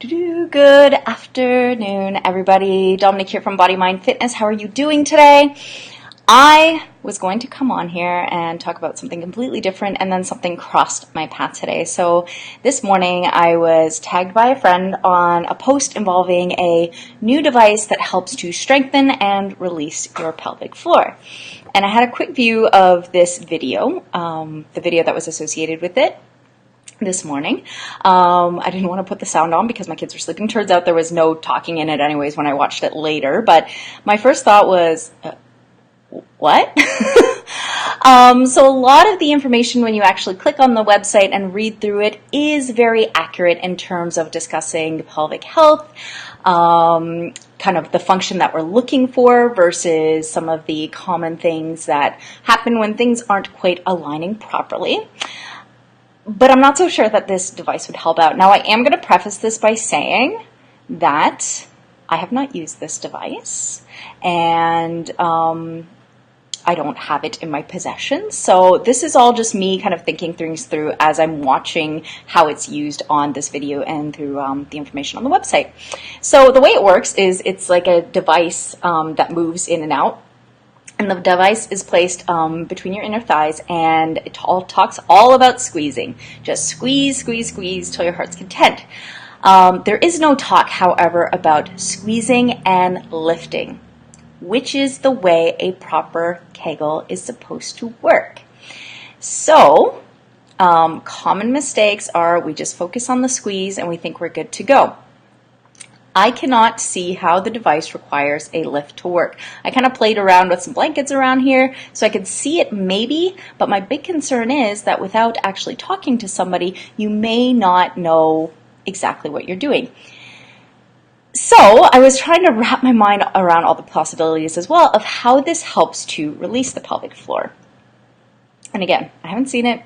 Good afternoon, everybody. Dominic here from Body Mind Fitness. How are you doing today? I was going to come on here and talk about something completely different, and then something crossed my path today. So this morning I was tagged by a friend on a post involving a new device that helps to strengthen and release your pelvic floor. And I had a quick view of this video, the video that was associated with it this morning. I didn't want to put the sound on because my kids were sleeping. Turns out there was no talking in it anyways when I watched it later, but my first thought was, what? So a lot of the information when you actually click on the website and read through it is very accurate in terms of discussing pelvic health, kind of the function that we're looking for versus some of the common things that happen when things aren't quite aligning properly. But I'm not so sure that this device would help out. Now, I am going to preface this by saying that I have not used this device, and I don't have it in my possession. So this is all just me kind of thinking things through as I'm watching how it's used on this video and through the information on the website. So the way it works is it's like a device that moves in and out. And the device is placed between your inner thighs, and it talks all about squeezing. Just squeeze, squeeze, squeeze till your heart's content. There is no talk, however, about squeezing and lifting, which is the way a proper Kegel is supposed to work. So, common mistakes are we just focus on the squeeze and we think we're good to go. I cannot see how the device requires a lift to work. I kind of played around with some blankets around here so I could see it maybe, but my big concern is that without actually talking to somebody, you may not know exactly what you're doing. So I was trying to wrap my mind around all the possibilities as well of how this helps to release the pelvic floor. And again, I haven't seen it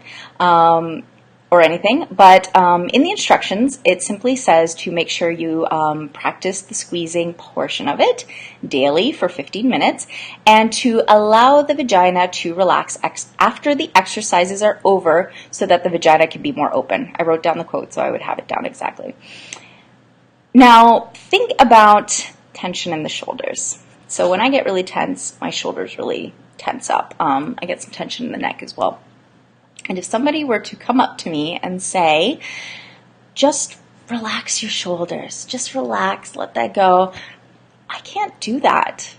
or anything, but in the instructions, it simply says to make sure you practice the squeezing portion of it daily for 15 minutes and to allow the vagina to relax after the exercises are over so that the vagina can be more open. I wrote down the quote so I would have it down exactly. Now, think about tension in the shoulders. So when I get really tense, my shoulders really tense up. I get some tension in the neck as well. And if somebody were to come up to me and say, just relax your shoulders, just relax, let that go, I can't do that.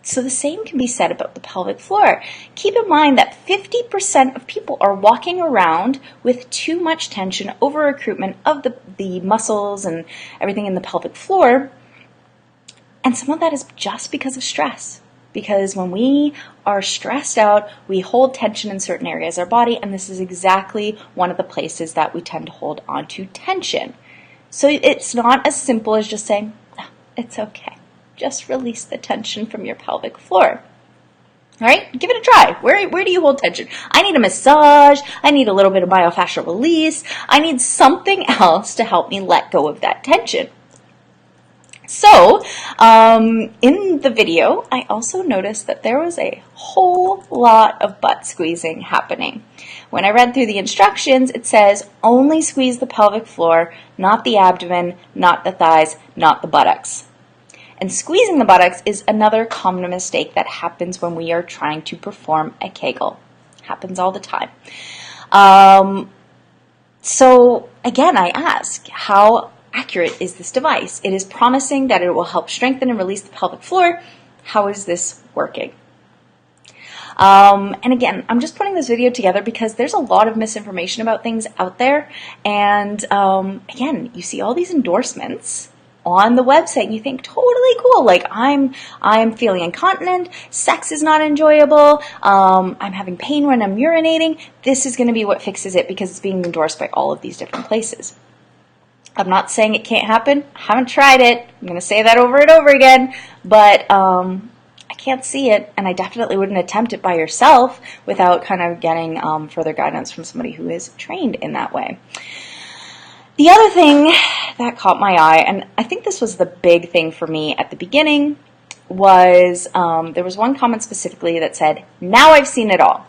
So the same can be said about the pelvic floor. Keep in mind that 50% of people are walking around with too much tension, over recruitment of the muscles and everything in the pelvic floor. And some of that is just because of stress. Because when we are stressed out, we hold tension in certain areas of our body, and this is exactly one of the places that we tend to hold on to tension. So it's not as simple as just saying, oh, it's okay. Just release the tension from your pelvic floor. All right, give it a try. Where do you hold tension? I need a massage. I need a little bit of myofascial release. I need something else to help me let go of that tension. So, in the video, I also noticed that there was a whole lot of butt squeezing happening. When I read through the instructions, it says only squeeze the pelvic floor, not the abdomen, not the thighs, not the buttocks. And squeezing the buttocks is another common mistake that happens when we are trying to perform a Kegel. Happens all the time. So, again, I ask, how accurate is this device? It is promising that it will help strengthen and release the pelvic floor. How is this working? And again, I'm just putting this video together because there's a lot of misinformation about things out there. And again, you see all these endorsements on the website and you think totally cool. Like I'm feeling incontinent. Sex is not enjoyable. I'm having pain when I'm urinating. This is going to be what fixes it because it's being endorsed by all of these different places. I'm not saying it can't happen. I haven't tried it. I'm going to say that over and over again, but I can't see it, and I definitely wouldn't attempt it by yourself without kind of getting further guidance from somebody who is trained in that way. The other thing that caught my eye, and I think this was the big thing for me at the beginning, was there was one comment specifically that said, "Now I've seen it all."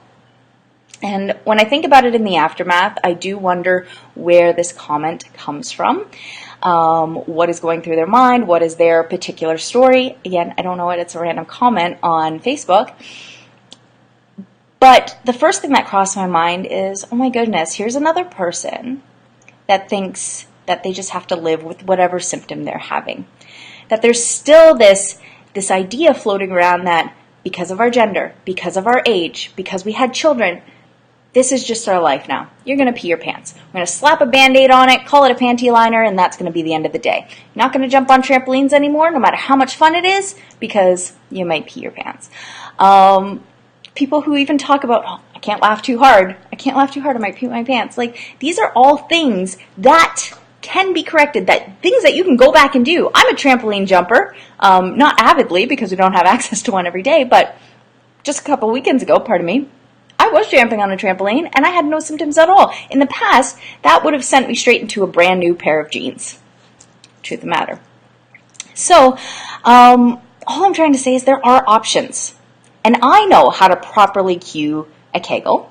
And when I think about it in the aftermath, I do wonder where this comment comes from. what is going through their mind, what is their particular story. Again, I don't know it, it's a random comment on Facebook. But the first thing that crossed my mind is, oh my goodness, here's another person that thinks that they just have to live with whatever symptom they're having. That there's still this idea floating around that because of our gender, because of our age, because we had children, this is just our life now. You're going to pee your pants. We're going to slap a Band-Aid on it, call it a panty liner, and that's going to be the end of the day. You're not going to jump on trampolines anymore, no matter how much fun it is, because you might pee your pants. People who even talk about, oh, I can't laugh too hard. I can't laugh too hard, I might pee my pants. Like, these are all things that can be corrected, that things that you can go back and do. I'm a trampoline jumper, not avidly because we don't have access to one every day, but just a couple weekends ago, pardon me, I was jumping on a trampoline and I had no symptoms at all. In the past, that would have sent me straight into a brand new pair of jeans. Truth of the matter. So, all I'm trying to say is there are options. And I know how to properly cue a Kegel.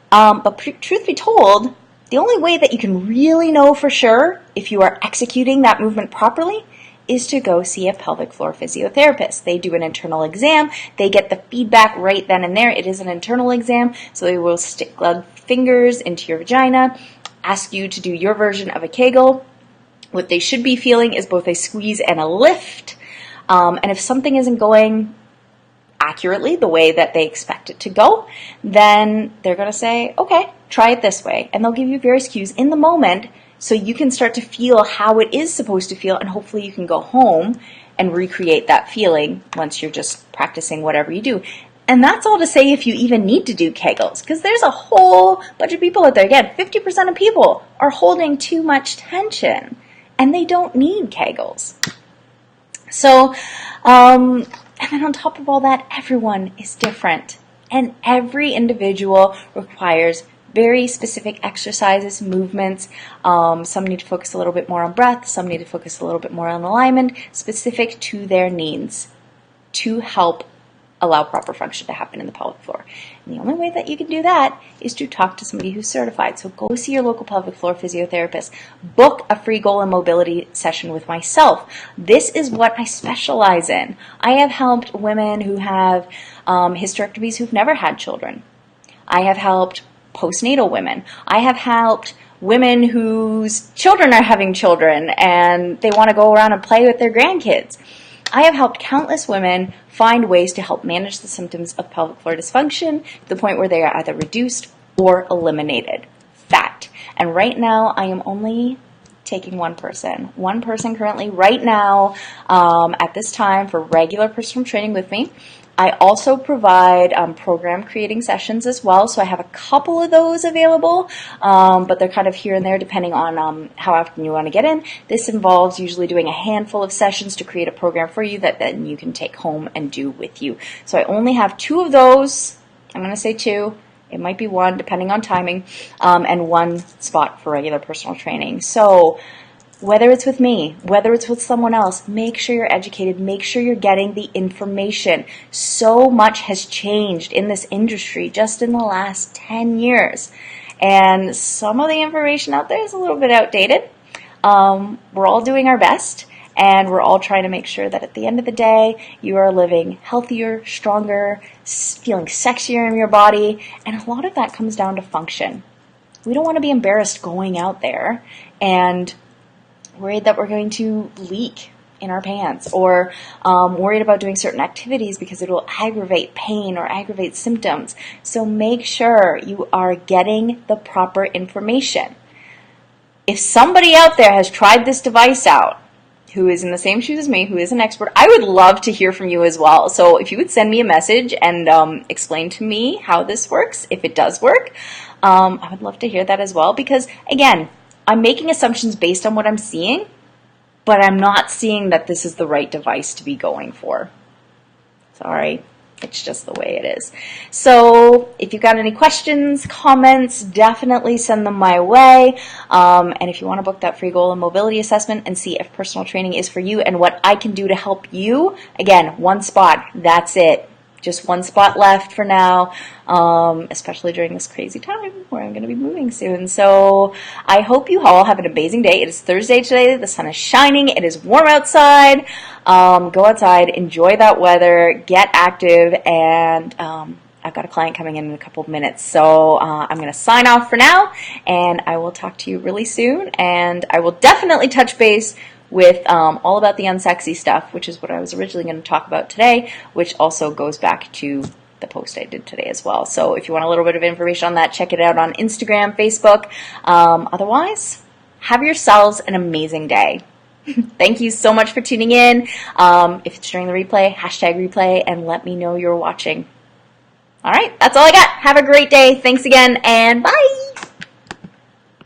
But truth be told, the only way that you can really know for sure if you are executing that movement properly is to go see a pelvic floor physiotherapist. They do an internal exam. They get the feedback right then and there. It is an internal exam, so they will stick gloved fingers into your vagina, ask you to do your version of a Kegel. What they should be feeling is both a squeeze and a lift. And if something isn't going accurately the way that they expect it to go, then they're going to say, okay, try it this way. And they'll give you various cues in the moment so you can start to feel how it is supposed to feel, and hopefully you can go home and recreate that feeling once you're just practicing whatever you do. And that's all to say if you even need to do Kegels, because there's a whole bunch of people out there. Again, 50% of people are holding too much tension, and they don't need Kegels. So, and then on top of all that, everyone is different, and every individual requires very specific exercises, movements. Some need to focus a little bit more on breath. Some need to focus a little bit more on alignment, specific to their needs to help allow proper function to happen in the pelvic floor. And the only way that you can do that is to talk to somebody who's certified. So go see your local pelvic floor physiotherapist. Book a free goal and mobility session with myself. This is what I specialize in. I have helped women who have hysterectomies who've never had children. I have helped postnatal women. I have helped women whose children are having children and they want to go around and play with their grandkids. I have helped countless women find ways to help manage the symptoms of pelvic floor dysfunction to the point where they are either reduced or eliminated. Fact. And right now, I am only taking one person. One person currently right now at this time for regular personal training with me. I also provide program creating sessions as well, so I have a couple of those available, but they're kind of here and there depending on how often you want to get in. This involves usually doing a handful of sessions to create a program for you that then you can take home and do with you. So I only have 2 of those. I'm going to say 2. It might be 1 depending on timing, and 1 spot for regular personal training. So whether it's with me, whether it's with someone else, make sure you're educated, make sure you're getting the information. So much has changed in this industry just in the last 10 years. And some of the information out there is a little bit outdated. We're all doing our best, and we're all trying to make sure that at the end of the day, you are living healthier, stronger, feeling sexier in your body, and a lot of that comes down to function. We don't want to be embarrassed going out there and worried that we're going to leak in our pants, or worried about doing certain activities because it will aggravate pain or aggravate symptoms. So make sure you are getting the proper information. If somebody out there has tried this device out, who is in the same shoes as me, who is an expert, I would love to hear from you as well. So if you would send me a message and explain to me how this works, if it does work, I would love to hear that as well, because again, I'm making assumptions based on what I'm seeing, but I'm not seeing that this is the right device to be going for. Sorry, it's just the way it is. So if you've got any questions, comments, definitely send them my way. And if you want to book that free goal and mobility assessment and see if personal training is for you and what I can do to help you, again, 1 spot, that's it. just one spot left for now, especially during this crazy time where I'm going to be moving soon. So I hope you all have an amazing day. It is Thursday today. The sun is shining. It is warm outside. Go outside, enjoy that weather, get active, and I've got a client coming in a couple of minutes. So I'm going to sign off for now, and I will talk to you really soon. And I will definitely touch base with all about the unsexy stuff, which is what I was originally going to talk about today, which also goes back to the post I did today as well. So if you want a little bit of information on that, check it out on Instagram, Facebook. Otherwise, have yourselves an amazing day. Thank you so much for tuning in. If it's during the replay, #replay, and let me know you're watching. All right, that's all I got. Have a great day. Thanks again, and bye.